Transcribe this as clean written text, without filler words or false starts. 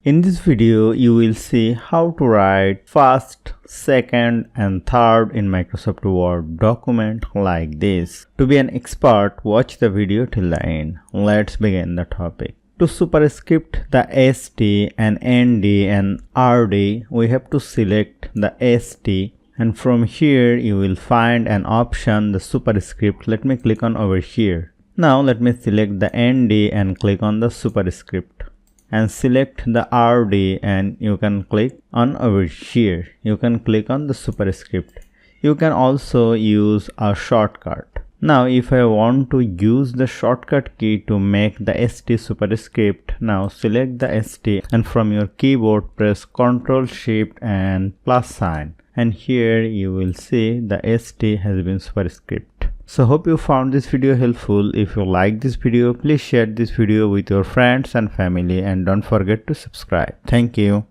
In this video, you will see how to write first, second and third in Microsoft Word document like this. To be an expert, watch the video till the end. Let's begin the topic. To superscript the ST and ND and RD, we have to select the ST, and from here you will find an option, the superscript. Let me click on over here. Now let me select the ND and click on the superscript, and select the RD and you can click on over here. You can click on the superscript. You can also use a shortcut. Now if I want to use the shortcut key to make the ST superscript, now select the ST and from your keyboard press Ctrl Shift and plus sign, and here you will see the ST has been superscript. So hope you found this video helpful. If you like this video, please share this video with your friends and family and don't forget to subscribe. Thank you.